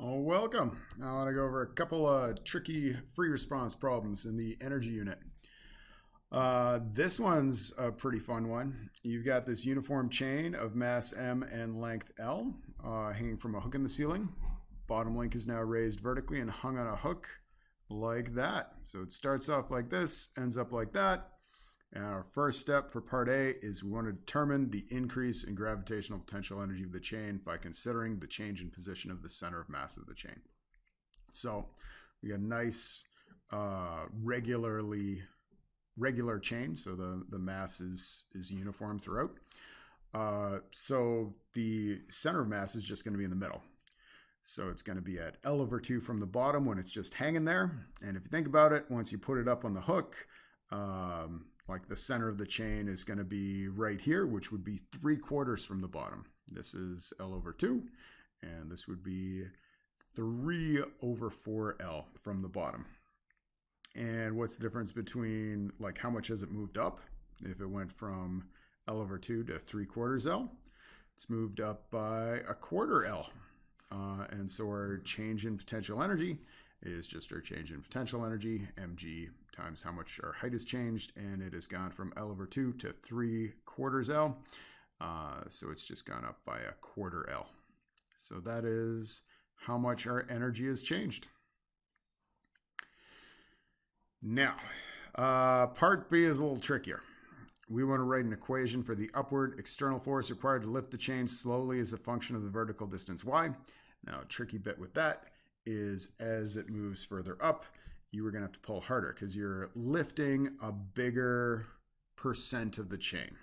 Oh, welcome. I want to go over a couple of tricky free response problems in the energy unit. This one's a pretty fun one. You've got this uniform chain of mass M and length L hanging from a hook in the ceiling. Bottom link is now raised vertically and hung on a hook like that. So it starts off like this, ends up like that. And our first step for part A is we want to determine the increase in gravitational potential energy of the chain by considering the change in position of the center of mass of the chain. So we got a nice regular chain, so the mass is uniform throughout. So the center of mass is just going to be in the middle. So it's going to be at L/2 from the bottom when it's just hanging there. And if you think about it, once you put it up on the hook, like the center of the chain is going to be right here, which would be 3/4 from the bottom. This is L/2, and this would be 3/4L from the bottom. And what's the difference between, like, how much has it moved up? If it went from L/2 to 3/4 L, it's moved up by 1/4 L. And so our change in potential energy is just our change in potential energy, mg, times how much our height has changed, and it has gone from L/2 to 3/4 L. So it's just gone up by 1/4 L. So that is how much our energy has changed. Now, part B is a little trickier. We want to write an equation for the upward external force required to lift the chain slowly as a function of the vertical distance y. Now, a tricky bit with that is as it moves further up, you are going to have to pull harder because you're lifting a bigger percent of the chain.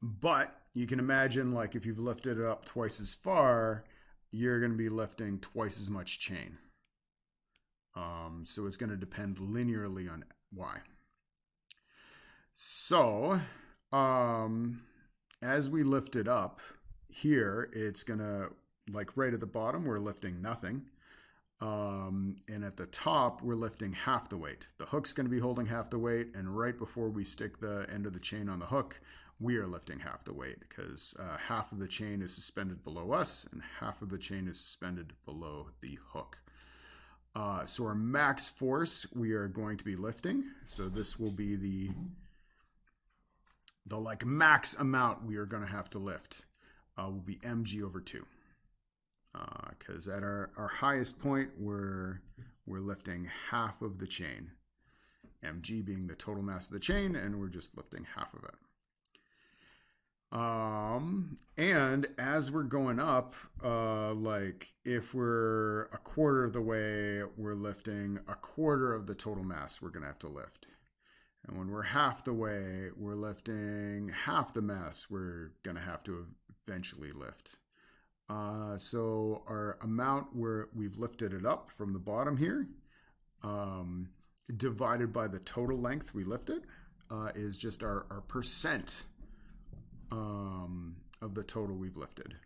But you can imagine, like, if you've lifted it up twice as far, you're going to be lifting twice as much chain. So it's going to depend linearly on y. So as we lift it up here, it's going to, like, right at the bottom, we're lifting nothing. And at the top, we're lifting half the weight. The hook's going to be holding half the weight, and right before we stick the end of the chain on the hook, we are lifting half the weight because half of the chain is suspended below us and half of the chain is suspended below the hook. So our max force we are going to be lifting. So this will be the like max amount we are going to have to lift will be mg/2. Because at our highest point, we're lifting half of the chain, mg being the total mass of the chain, and we're just lifting half of it. And as we're going up, like if we're 1/4 of the way, we're lifting 1/4 of the total mass we're going to have to lift. And when we're half the way, we're lifting half the mass we're going to have to eventually lift. So our amount where we've lifted it up from the bottom here, divided by the total length we lifted, is just our percent of the total we've lifted.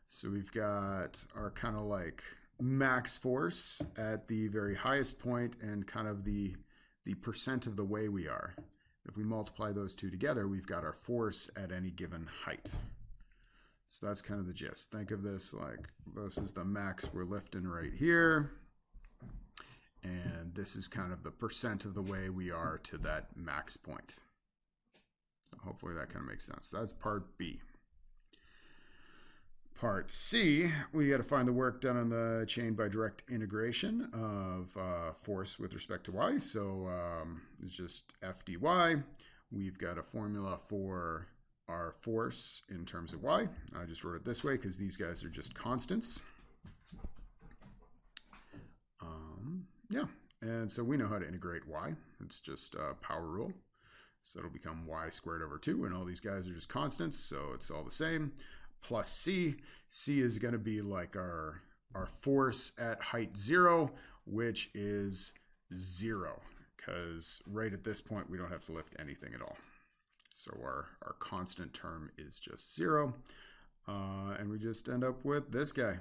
So we've got our kind of like max force at the very highest point and kind of the percent of the way we are. If we multiply those two together, we've got our force at any given height. So that's kind of the gist. Think of this like this is the max we're lifting right here. And this is kind of the percent of the way we are to that max point. So hopefully that kind of makes sense. That's part B. Part C, we got to find the work done on the chain by direct integration of force with respect to y. So it's just F dy. We've got a formula for our force in terms of y. I just wrote it this way because these guys are just constants. Yeah, and so we know how to integrate y. It's just a power rule. So it'll become y²/2, and all these guys are just constants, so it's all the same. Plus c. C is going to be like our force at height 0, which is 0, because right at this point we don't have to lift anything at all. So our constant term is just 0, and we just end up with this guy.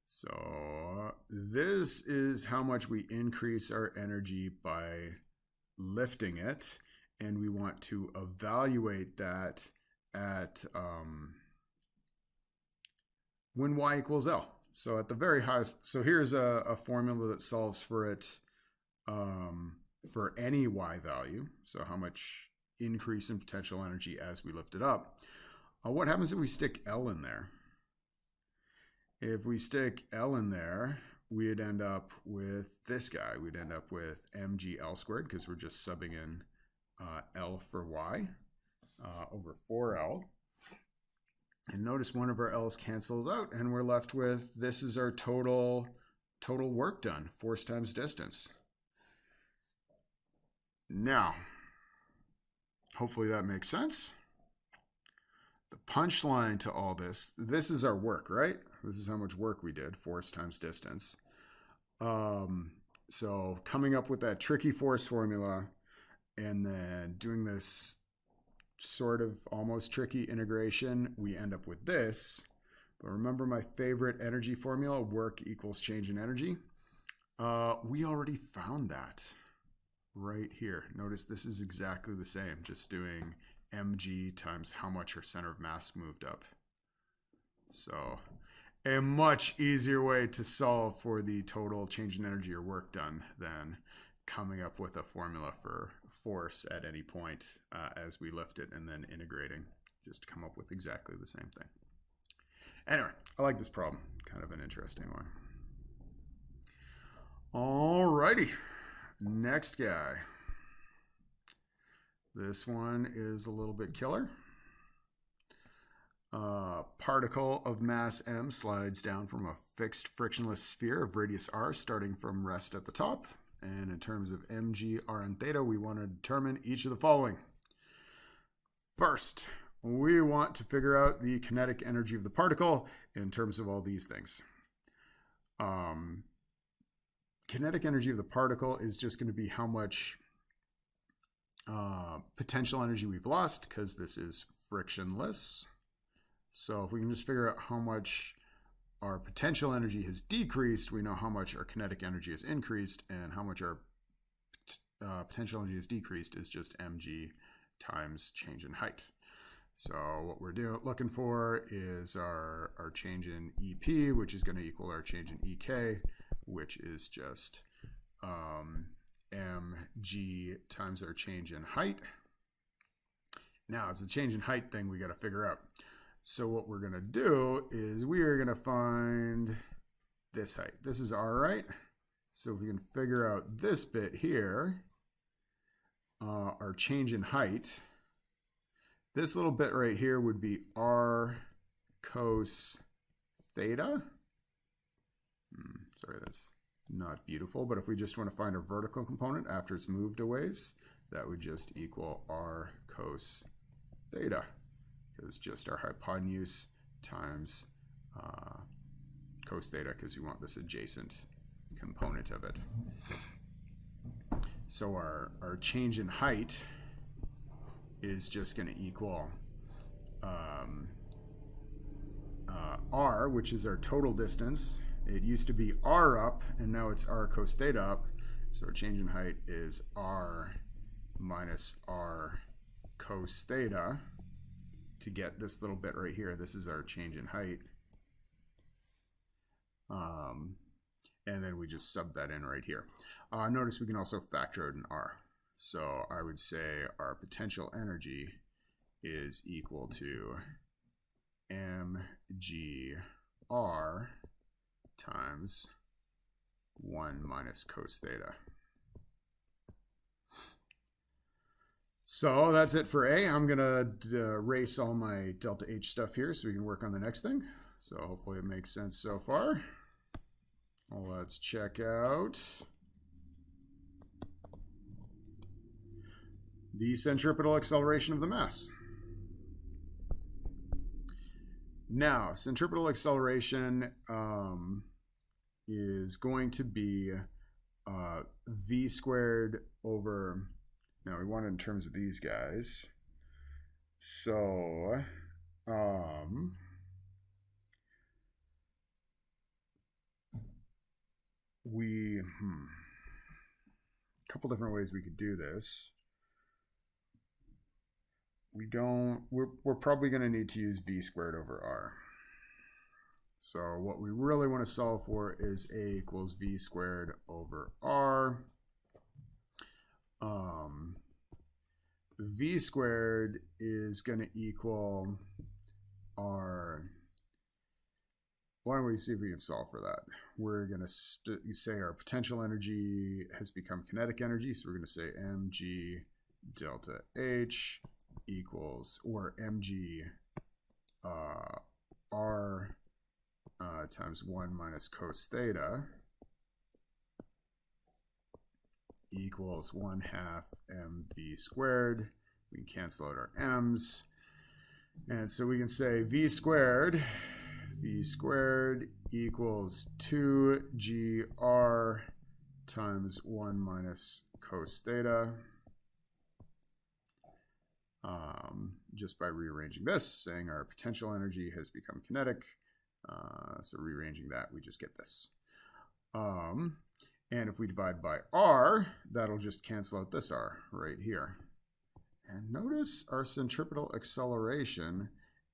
So this is how much we increase our energy by lifting it. and we want to evaluate that at when y equals L. So at the very highest, so here's a formula that solves for it for any y value. So how much increase in potential energy as we lift it up. What happens if we stick L in there? If we stick L in there, we'd end up with this guy. We'd end up with mgL squared, because we're just subbing in L for y over 4L. And notice one of our L's cancels out, and we're left with, this is our total work done, force times distance. Now, hopefully that makes sense. The punchline to all this is our work, right? This is how much work we did, force times distance. So coming up with that tricky force formula and then doing this sort of almost tricky integration, we end up with this. But remember my favorite energy formula, work equals change in energy? We already found that right here. Notice this is exactly the same, just doing mg times how much our center of mass moved up. So a much easier way to solve for the total change in energy or work done than coming up with a formula for force at any point as we lift it and then integrating just to come up with exactly the same thing. Anyway, I like this problem. Kind of an interesting one. Alrighty, next guy. This one is a little bit killer. Particle of mass m slides down from a fixed frictionless sphere of radius r starting from rest at the top. And in terms of mg, r, and theta, we want to determine each of the following. First, we want to figure out the kinetic energy of the particle in terms of all these things. Kinetic energy of the particle is just going to be how much potential energy we've lost, because this is frictionless. So if we can just figure out how much our potential energy has decreased, we know how much our kinetic energy has increased, and how much our potential energy has decreased is just mg times change in height. So what we're looking for is our change in EP, which is going to equal our change in EK, which is just mg times our change in height. Now it's the change in height thing we got to figure out. So what we're going to do is we are going to find this height. This is r, right? So if we can figure out this bit here, our change in height, this little bit right here would be r cos theta. Sorry, that's not beautiful, but if we just want to find a vertical component after it's moved a ways, that would just equal r cos theta. It's just our hypotenuse times cos theta, because we want this adjacent component of it. So our change in height is just going to equal r, which is our total distance. It used to be r up, and now it's r cos theta up. So our change in height is r minus r cos theta. To get this little bit right here, this is our change in height. And then we just sub that in right here. Notice we can also factor out an r. So I would say our potential energy is equal to mgr times 1 minus cos theta. So that's it for A. I'm going to erase all my delta H stuff here so we can work on the next thing. So hopefully it makes sense so far. Let's check out the centripetal acceleration of the mass. Now, centripetal acceleration is going to be v squared over... Now we want it in terms of these guys. So, a couple different ways we could do this. we're probably going to need to use v squared over r. So what we really want to solve for is a equals v squared over r. V squared is going to equal our, why don't we see if we can solve for that? We're going to say our potential energy has become kinetic energy, so we're going to say mg delta h equals, or mg r times 1 minus cos theta equals 1/2 mv squared. We can cancel out our m's. And so we can say v squared equals 2gr times 1 minus cos theta. Just by rearranging this, saying our potential energy has become kinetic. So rearranging that, we just get this. And if we divide by r, that'll just cancel out this r right here. And notice our centripetal acceleration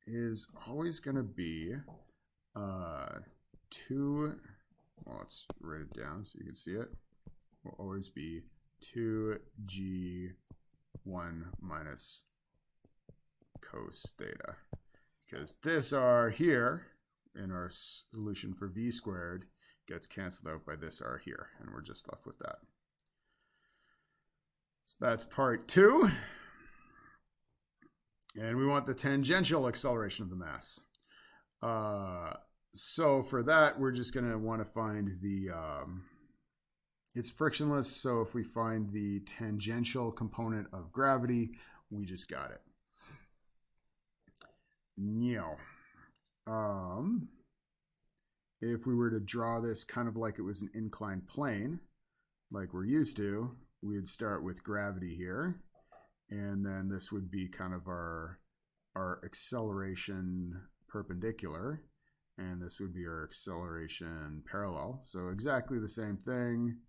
is always going to be 2, well, let's write it down so you can see it. Will always be 2g1 minus cos theta. Because this r here in our solution for v squared gets canceled out by this r here, and we're just left with that. So that's part 2. And we want the tangential acceleration of the mass. So for that, we're just going to want to find the, it's frictionless, so if we find the tangential component of gravity, we just got it. Now, if we were to draw this kind of like it was an inclined plane, like we're used to, we'd start with gravity here, and then this would be kind of our acceleration perpendicular, and this would be our acceleration parallel. So exactly the same thing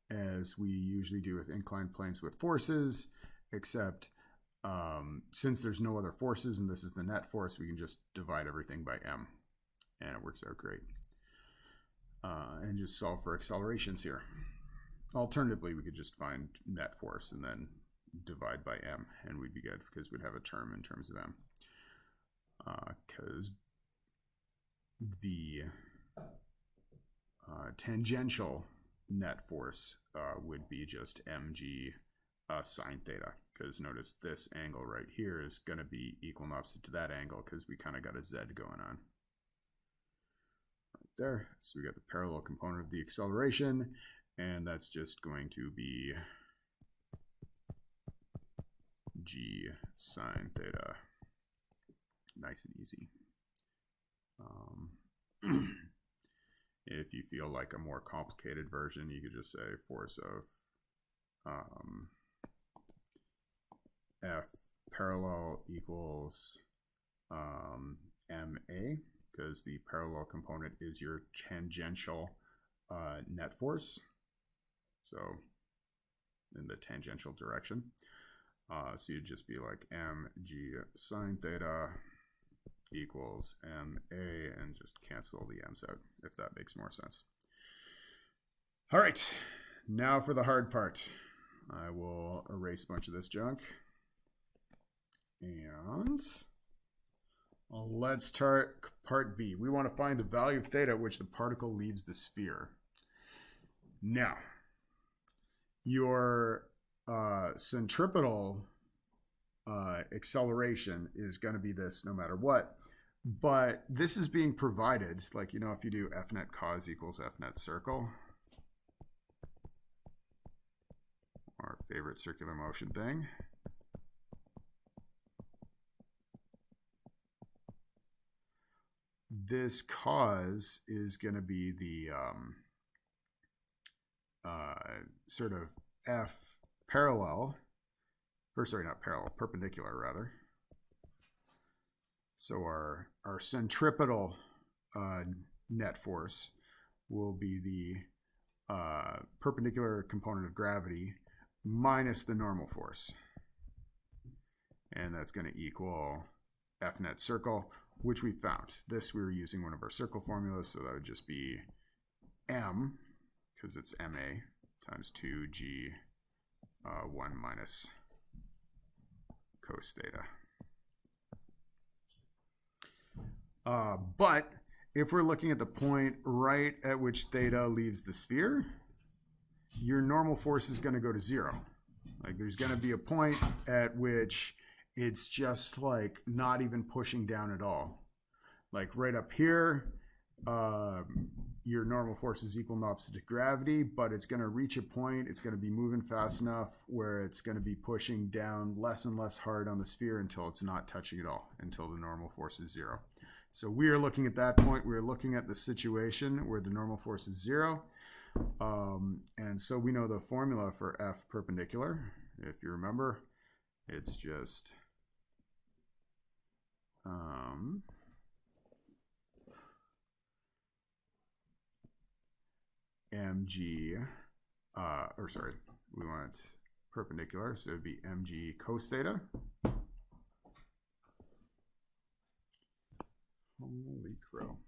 as we usually do with inclined planes with forces, except since there's no other forces and this is the net force, we can just divide everything by m, and it works out great. And just solve for accelerations here. Alternatively, we could just find net force and then divide by m, and we'd be good because we'd have a term in terms of m. Because the tangential net force would be just mg sine theta, because notice this angle right here is going to be equal and opposite to that angle because we kind of got a z going on right there. So we got the parallel component of the acceleration, and that's just going to be g sine theta. Nice and easy. If you feel like a more complicated version, you could just say force of F parallel equals MA, because the parallel component is your tangential net force, so in the tangential direction. So you'd just be like mg sine theta equals MA, and just cancel the m's out, if that makes more sense. All right, now for the hard part. I will erase a bunch of this junk. And let's start part B. We want to find the value of theta at which the particle leaves the sphere. Now, your centripetal acceleration is going to be this no matter what, but this is being provided, like, you know, if you do F net cos equals F net circle, our favorite circular motion thing. This cos is going to be the sort of F parallel, or sorry, not parallel, perpendicular rather. So our centripetal net force will be the perpendicular component of gravity minus the normal force. And that's going to equal F net circle, which we found. This, we were using one of our circle formulas, so that would just be M, because it's MA, times 2G 1 minus cos theta. But if we're looking at the point right at which theta leaves the sphere, your normal force is going to go to 0. Like, there's going to be a point at which it's just like not even pushing down at all. Like right up here, your normal force is equal and opposite to gravity, but it's going to reach a point, it's going to be moving fast enough where it's going to be pushing down less and less hard on the sphere until it's not touching at all, until the normal force is 0. So we are looking at that point, we're looking at the situation where the normal force is 0. And so we know the formula for F perpendicular. If you remember, it's just mg, we want perpendicular, so it would be mg cos theta. Holy crow.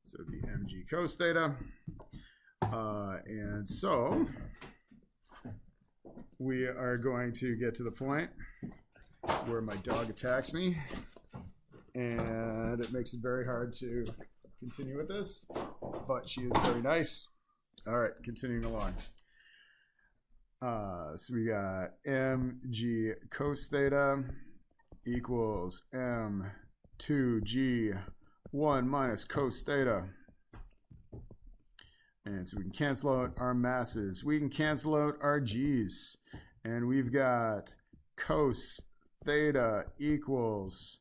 So it would be mg cos theta. And so we are going to get to the point where my dog attacks me, and it makes it very hard to continue with this, but she is very nice. All right, continuing along. So we got mg cos theta equals m2g 1 minus cos theta. And so we can cancel out our masses. We can cancel out our g's. And we've got cos theta equals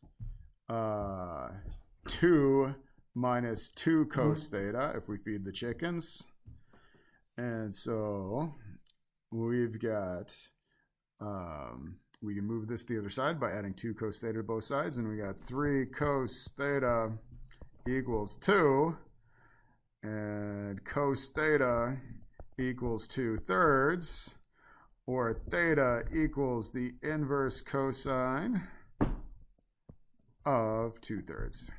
2 minus 2 cos theta if we feed the chickens. And so we've got, we can move this to the other side by adding 2 cos theta to both sides. And we got 3 cos theta equals 2. And cos theta equals 2/3, or theta equals the inverse cosine of 2/3.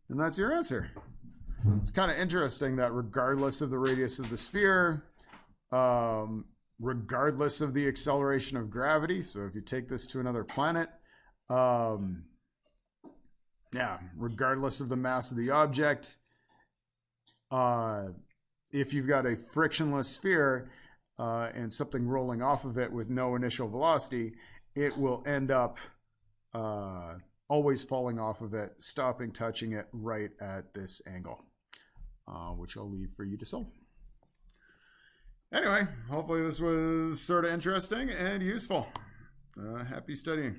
And that's your answer. It's kind of interesting that regardless of the radius of the sphere, regardless of the acceleration of gravity, so if you take this to another planet, regardless of the mass of the object, if you've got a frictionless sphere and something rolling off of it with no initial velocity, it will end up always falling off of it, stopping touching it right at this angle, which I'll leave for you to solve. Anyway, hopefully this was sort of interesting and useful. Happy studying.